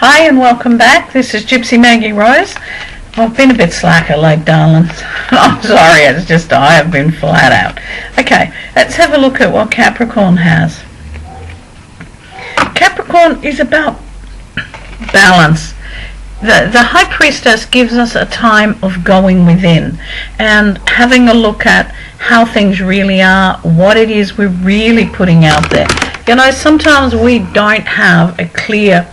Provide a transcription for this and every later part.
Hi and welcome back. This is Gypsy Maggie Rose. I've been a bit slacker late, darling. I'm sorry, it's just I have been flat out. Okay, let's have a look at what Capricorn has. Capricorn is about balance. The High Priestess gives us a time of going within and having a look at how things really are, what it is we're really putting out there. You know, sometimes we don't have a clear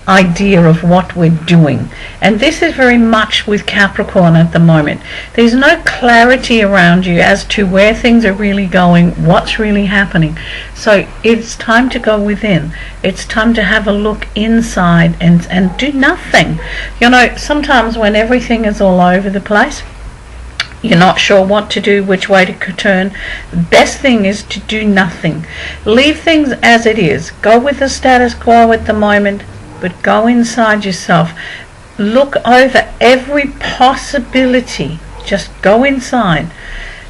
idea of what we're doing, and this is very much with Capricorn at the moment. There's no clarity around you as to where things are really going, what's really happening. So it's time to go within. It's time to have a look inside and do nothing. You know, sometimes when everything is all over the place, you're not sure what to do, which way to turn, the best thing is to do nothing. Leave things as it is. Go with the status quo at the moment, but go inside yourself. Look over every possibility. Just go inside.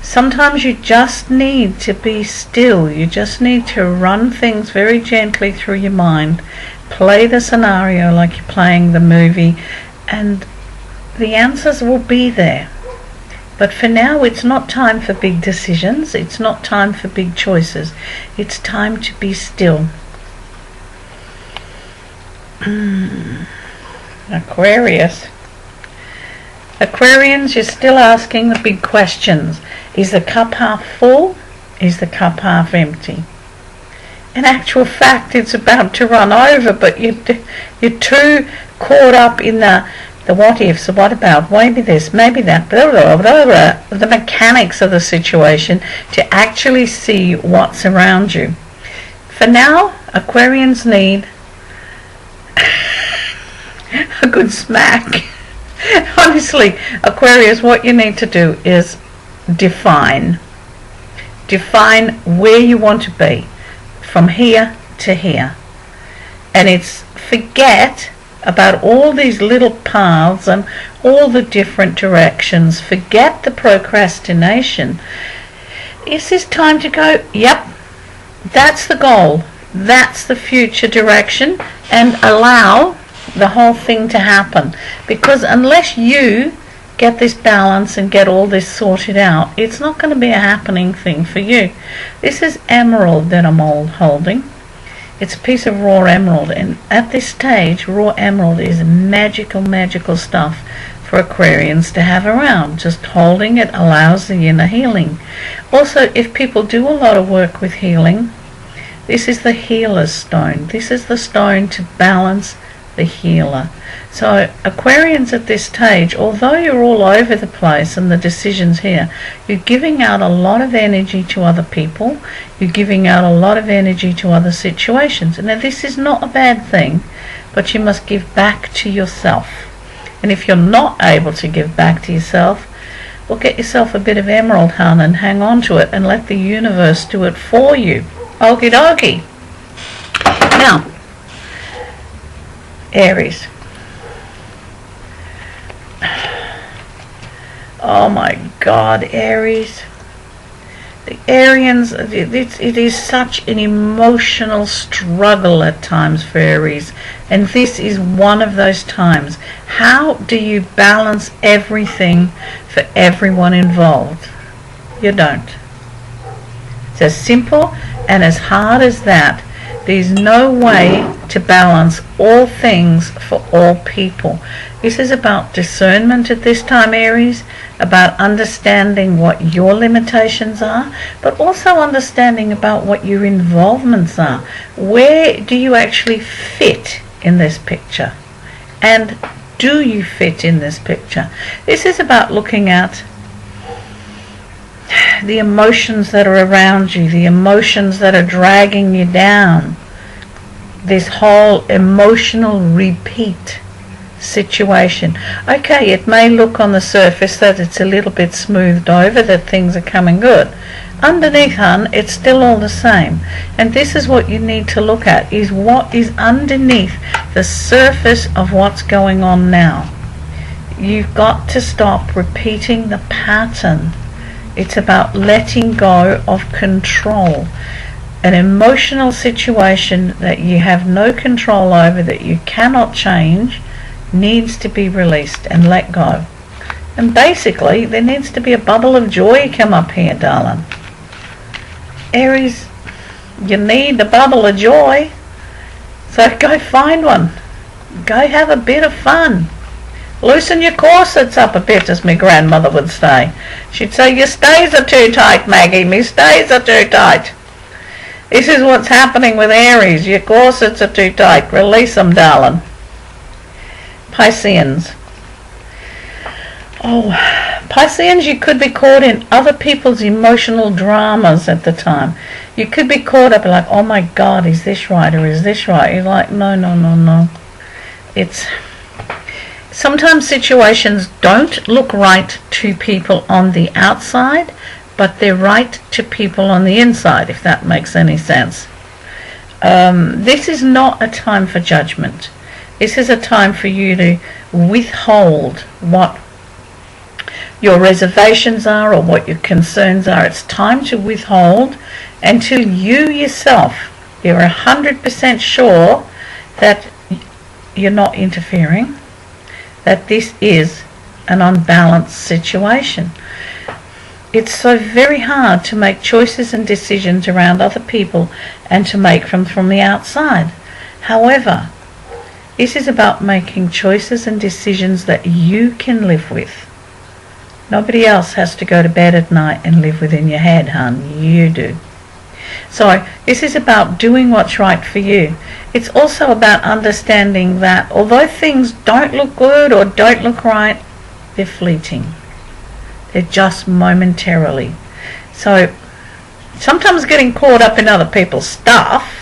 Sometimes you just need to be still. You just need to run things very gently through your mind. Play the scenario like you're playing the movie, and the answers will be there. But for now, it's not time for big decisions. It's not time for big choices. It's time to be still. Aquarius. Aquarians, you're still asking the big questions. Is the cup half full? Is the cup half empty? In actual fact, it's about to run over, but you're too caught up in the what ifs, what about, maybe this, maybe that, blah, blah, blah, blah, the mechanics of the situation, to actually see what's around you. For now, Aquarians need a good smack. Honestly, Aquarius, what you need to do is define where you want to be from here to here, and it's forget about all these little paths and all the different directions. Forget the procrastination. Is this time to go, yep, that's the goal, that's the future direction, and allow the whole thing to happen? Because unless you get this balance and get all this sorted out, it's not going to be a happening thing for you. This is emerald that I'm all holding. It's a piece of raw emerald, and at this stage raw emerald is magical stuff for Aquarians to have around. Just holding it allows the inner healing. Also, if people do a lot of work with healing, this is the healer's stone. This is the stone to balance the healer. So Aquarians at this stage, although you're all over the place and the decisions here, you're giving out a lot of energy to other people, you're giving out a lot of energy to other situations. Now this is not a bad thing, but you must give back to yourself. And if you're not able to give back to yourself, well, get yourself a bit of emerald, hun, and hang on to it and let the universe do it for you. Okie dokie. Now, Aries. Oh my God, Aries. The Arians, it is such an emotional struggle at times for Aries, and this is one of those times. How do you balance everything for everyone involved? You don't. It's as simple and as hard as that. There's no way to balance all things for all people. This is about discernment at this time, Aries, about understanding what your limitations are, but also understanding about what your involvements are. Where do you actually fit in this picture? And do you fit in this picture? This is about looking at the emotions that are around you, the emotions that are dragging you down. This whole emotional repeat situation. Okay, it may look on the surface that it's a little bit smoothed over, that things are coming good. Underneath, hun, it's still all the same. And this is what you need to look at, is what is underneath the surface of what's going on now. You've got to stop repeating the pattern. It's about letting go of control. an emotional situation that you have no control over, that you cannot change, needs to be released and let go. And basically, there needs to be a bubble of joy come up here, darling. Aries, you need a bubble of joy. So go find one. Go have a bit of fun. Loosen your corsets up a bit, as my grandmother would say. She'd say, your stays are too tight, Maggie. My stays are too tight. This is what's happening with Aries. Your corsets are too tight. Release them, darling. Pisceans. Oh, Pisceans, you could be caught in other people's emotional dramas at the time. You could be caught up like, oh my God, is this right or is this right? You're like, no. It's... Sometimes situations don't look right to people on the outside, but they're right to people on the inside, if that makes any sense. This is not a time for judgment. This is a time for you to withhold what your reservations are or what your concerns are. It's time to withhold until you yourself, you're 100% sure that you're not interfering, that this is an unbalanced situation. It's so very hard to make choices and decisions around other people and to make them from the outside. However, this is about making choices and decisions that you can live with. Nobody else has to go to bed at night and live within your head, hon. You do. So this is about doing what's right for you. It's also about understanding that although things don't look good or don't look right, they're fleeting. They're just momentarily. So sometimes getting caught up in other people's stuff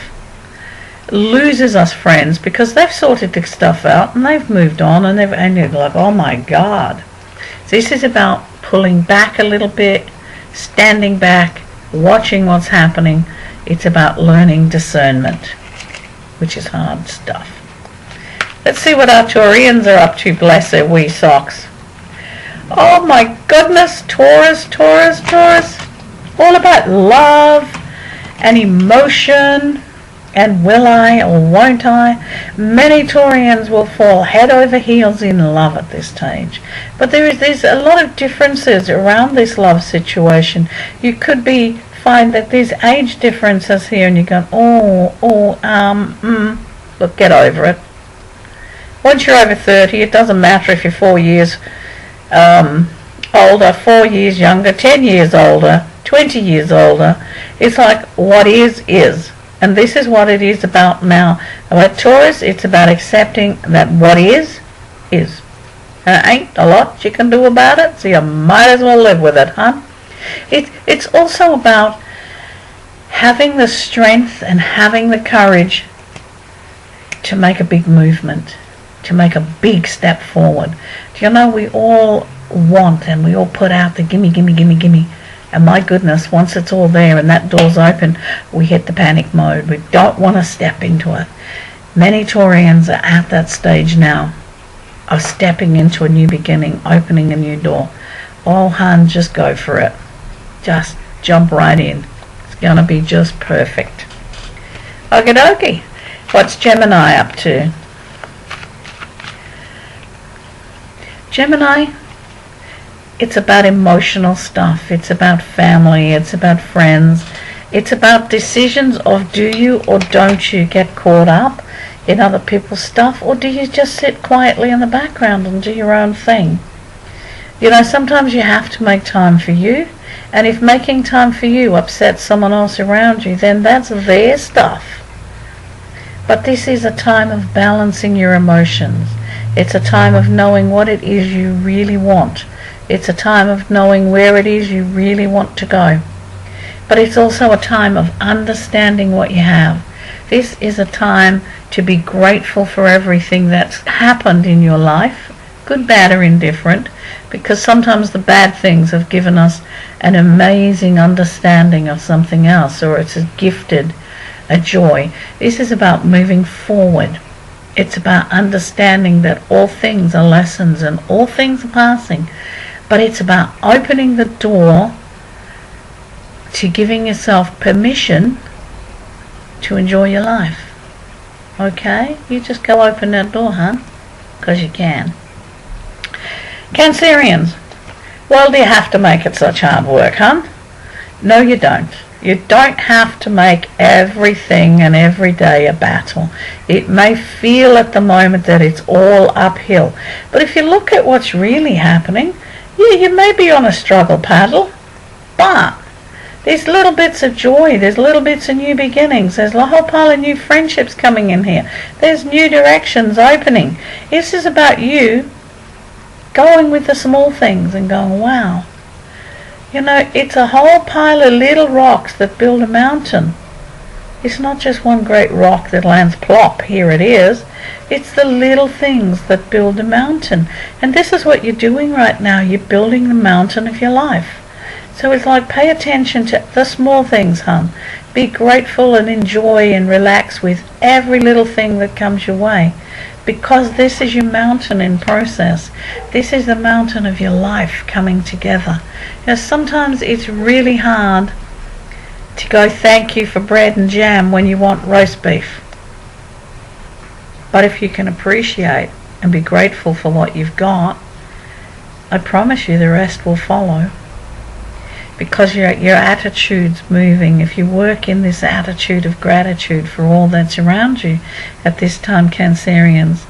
loses us friends because they've sorted the stuff out and they've moved on and you're like, oh my God. So this is about pulling back a little bit, standing back, watching what's happening. It's about learning discernment, which is hard stuff. Let's see what our Taurians are up to, bless their wee socks. Oh my goodness, Taurus. All about love and emotion and will I or won't I. Many Taurians will fall head over heels in love at this stage. But there's a lot of differences around this love situation. You could find that there's age differences here and you go, look, get over it. Once you're over 30, it doesn't matter if you're 4 years older, 4 years younger, 10 years older, 20 years older. It's like what is. And this is what it is about now. About Taurus, it's about accepting that what is. And it ain't a lot you can do about it, so you might as well live with it, huh? It's also about having the strength and having the courage to make a big movement, to make a big step forward. Do you know, we all want and we all put out the gimme. And my goodness, once it's all there and that door's open, we hit the panic mode. We don't want to step into it. Many Taurians are at that stage now of stepping into a new beginning, opening a new door. Oh, hun, just go for it. Just jump right in. It's going to be just perfect. Okie dokie. What's Gemini up to? Gemini, it's about emotional stuff. It's about family. It's about friends. It's about decisions of do you or don't you get caught up in other people's stuff, or do you just sit quietly in the background and do your own thing? You know, sometimes you have to make time for you, and if making time for you upsets someone else around you, then that's their stuff. But this is a time of balancing your emotions. It's a time of knowing what it is you really want. It's a time of knowing where it is you really want to go. But it's also a time of understanding what you have. This is a time to be grateful for everything that's happened in your life, good, bad, or indifferent, because sometimes the bad things have given us an amazing understanding of something else, or it's gifted a joy. This is about moving forward. It's about understanding that all things are lessons and all things are passing. But it's about opening the door to giving yourself permission to enjoy your life. Okay? You just go open that door, hon, because you can. Cancerians. Well, do you have to make it such hard work, hon? No, you don't. You don't have to make everything and every day a battle. It may feel at the moment that it's all uphill. But if you look at what's really happening, yeah, you may be on a struggle paddle, but there's little bits of joy, there's little bits of new beginnings, there's a whole pile of new friendships coming in here, there's new directions opening. This is about you going with the small things and going, wow. You know, it's a whole pile of little rocks that build a mountain. It's not just one great rock that lands plop, here it is. It's the little things that build a mountain. And this is what you're doing right now. You're building the mountain of your life. So it's like, pay attention to the small things, hon. Be grateful and enjoy and relax with every little thing that comes your way. Because this is your mountain in process. This is the mountain of your life coming together. You know, sometimes it's really hard to go thank you for bread and jam when you want roast beef. But if you can appreciate and be grateful for what you've got, I promise you the rest will follow. Because your attitude's moving. If you work in this attitude of gratitude for all that's around you at this time, Cancerians,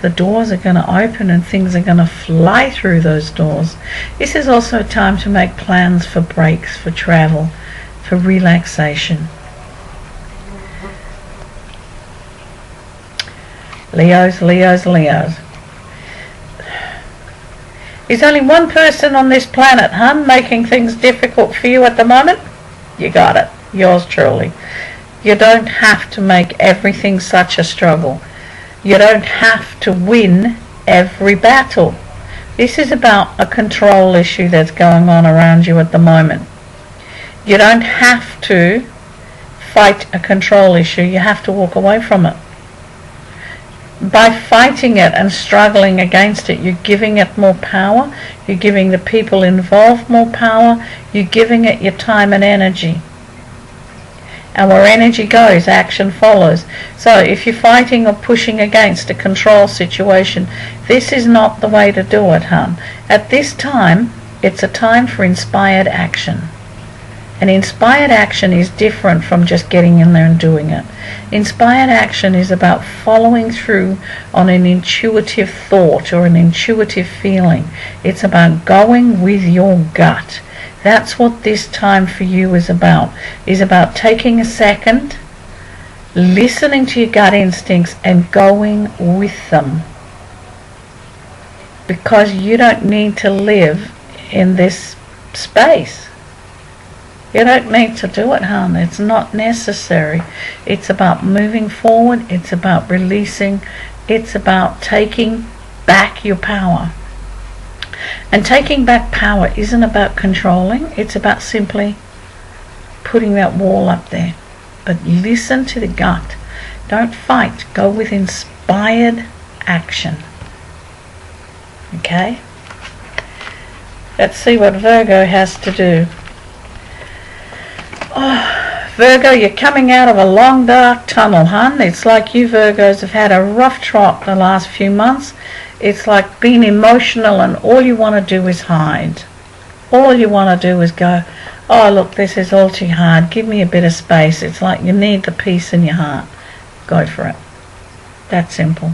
the doors are going to open and things are going to fly through those doors. This is also a time to make plans for breaks, for travel, for relaxation. Leos, Leos, Leos. There's only one person on this planet, hon, making things difficult for you at the moment. You got it. Yours truly. You don't have to make everything such a struggle. You don't have to win every battle. This is about a control issue that's going on around you at the moment. You don't have to fight a control issue. You have to walk away from it. By fighting it and struggling against it, you're giving it more power, you're giving the people involved more power, you're giving it your time and energy. And where energy goes, action follows. So if you're fighting or pushing against a control situation, this is not the way to do it, hon. At this time, it's a time for inspired action. And inspired action is different from just getting in there and doing it. Inspired action is about following through on an intuitive thought or an intuitive feeling. It's about going with your gut. That's what this time for you is about taking a second, listening to your gut instincts and going with them. Because you don't need to live in this space. You don't need to do it, hon. It's not necessary. It's about moving forward. It's about releasing. It's about taking back your power. And taking back power isn't about controlling. It's about simply putting that wall up there. But listen to the gut. Don't fight. Go with inspired action. Okay? Let's see what Virgo has to do. Oh, Virgo, you're coming out of a long dark tunnel, hon. It's like you Virgos have had a rough trot the last few months. It's like being emotional and all you want to do is hide. All you want to do is go, oh look, this is all too hard. Give me a bit of space. It's like you need the peace in your heart. Go for it. That simple.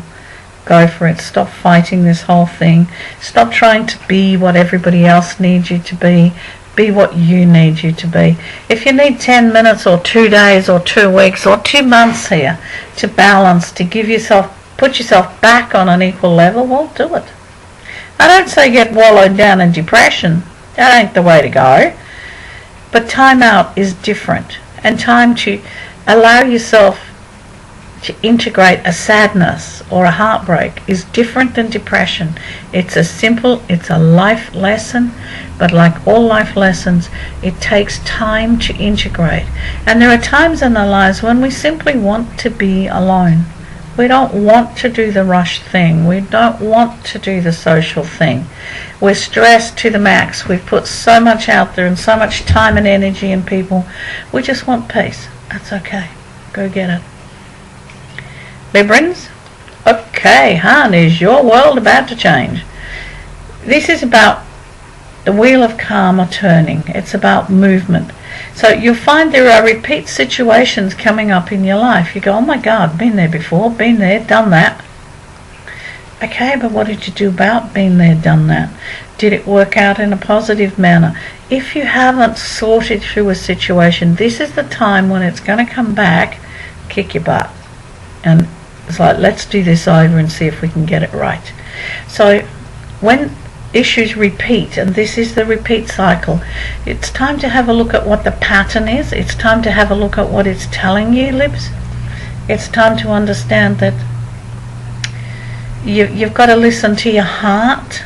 Go for it. Stop fighting this whole thing. Stop trying to be what everybody else needs you to be. Be what you need you to be. If you need 10 minutes or 2 days or 2 weeks or 2 months here to balance, to give yourself, put yourself back on an equal level, well, do it. I don't say get wallowed down in depression. That ain't the way to go. But time out is different. And time to allow yourself to integrate a sadness or a heartbreak is different than depression. It's a life lesson, but like all life lessons, it takes time to integrate. And there are times in our lives when we simply want to be alone. We don't want to do the rush thing. We don't want to do the social thing. We're stressed to the max. We've put so much out there and so much time and energy in people. We just want peace. That's okay. Go get it. Librans, okay, hon, is your world about to change? This is about the wheel of karma turning. It's about movement. So you'll find there are repeat situations coming up in your life. You go, oh my God, been there before, been there, done that. Okay, but what did you do about being there, done that? Did it work out in a positive manner? If you haven't sorted through a situation, this is the time when it's going to come back, kick your butt. And it's like, let's do this over and see if we can get it right. So when issues repeat, and this is the repeat cycle, it's time to have a look at what the pattern is. It's time to have a look at what it's telling you, Libs. It's time to understand that you've got to listen to your heart,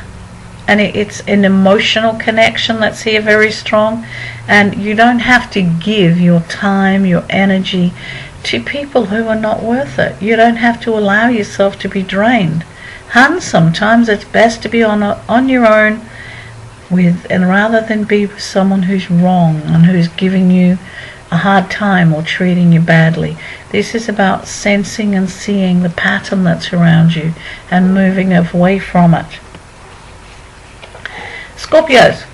and it's an emotional connection that's here very strong, and you don't have to give your time, your energy to people who are not worth it. You don't have to allow yourself to be drained. Hun, sometimes it's best to be on your own and rather than be with someone who's wrong and who's giving you a hard time or treating you badly. This is about sensing and seeing the pattern that's around you and moving away from it. Scorpios.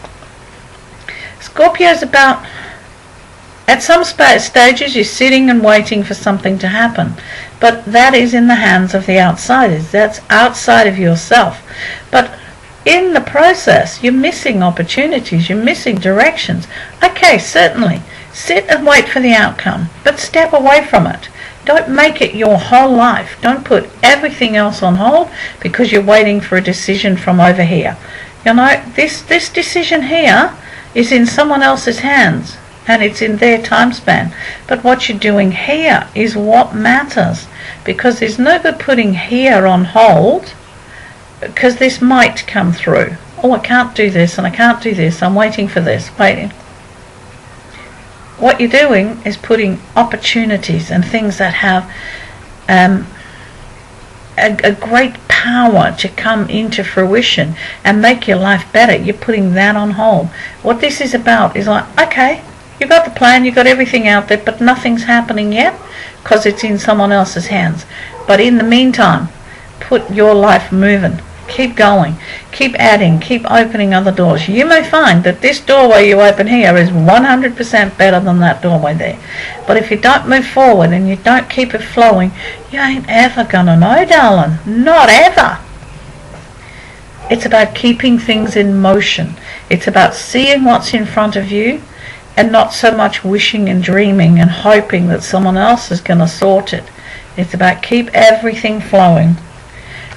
Scorpios about, at some stages you're sitting and waiting for something to happen, but that is in the hands of the outsiders. That's outside of yourself. But in the process, you're missing opportunities, you're missing directions. Okay, certainly, sit and wait for the outcome, but step away from it. Don't make it your whole life. Don't put everything else on hold because you're waiting for a decision from over here. You know, this decision here is in someone else's hands, and it's in their time span. But what you're doing here is what matters, because there's no good putting here on hold, because this might come through. Oh, I can't do this, and I can't do this. I'm waiting for this. Waiting. What you're doing is putting opportunities and things that have a great power to come into fruition and make your life better. You're putting that on hold. What this is about is like, okay, you got the plan, you got everything out there, but nothing's happening yet because it's in someone else's hands. But in the meantime, put your life moving. Keep going, keep adding, keep opening other doors. You may find that this doorway you open here is 100% better than that doorway there. But if you don't move forward and you don't keep it flowing, you ain't ever gonna know, darling. Not ever. It's about keeping things in motion. It's about seeing what's in front of you and not so much wishing and dreaming and hoping that someone else is gonna sort it. It's about keep everything flowing.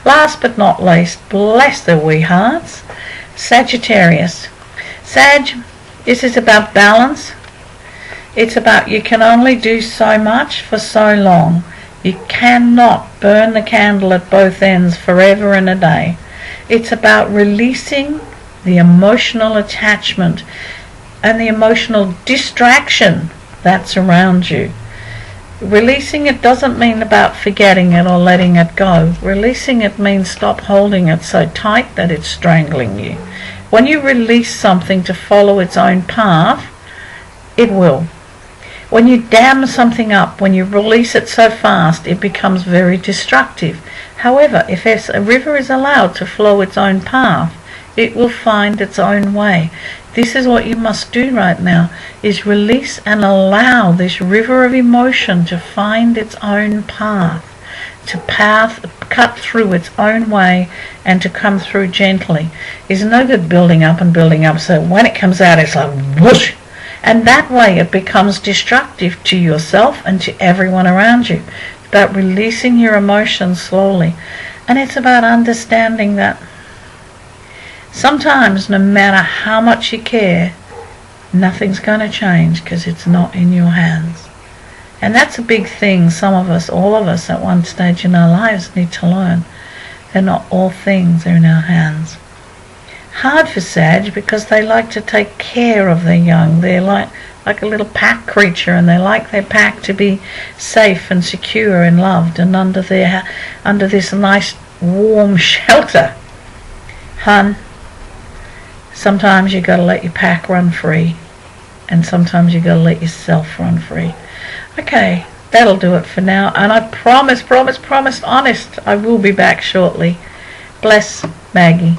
Last but not least, bless their wee hearts, Sagittarius. Sag, this is about balance. It's about you can only do so much for so long. You cannot burn the candle at both ends forever and a day. It's about releasing the emotional attachment and the emotional distraction that's around you. Releasing it doesn't mean about forgetting it or letting it go. Releasing it means stop holding it so tight that it's strangling you. When you release something to follow its own path, it will. When you dam something up, when you release it so fast, it becomes very destructive. However, if a river is allowed to flow its own path, it will find its own way. This is what you must do right now, is release and allow this river of emotion to find its own path, to cut through its own way and to come through gently. There's no good building up and building up, so when it comes out it's like whoosh, and that way it becomes destructive to yourself and to everyone around you. It's about releasing your emotions slowly, and it's about understanding that sometimes, no matter how much you care, nothing's going to change because it's not in your hands. And that's a big thing some of us, all of us at one stage in our lives need to learn. They're not all things are in our hands. Hard for Sag because they like to take care of their young. They're like a little pack creature, and they like their pack to be safe and secure and loved and under this nice warm shelter. Hun, sometimes you got to let your pack run free, and sometimes you got to let yourself run free. Okay, that'll do it for now, and I promise, honest, I will be back shortly. Bless, Maggie.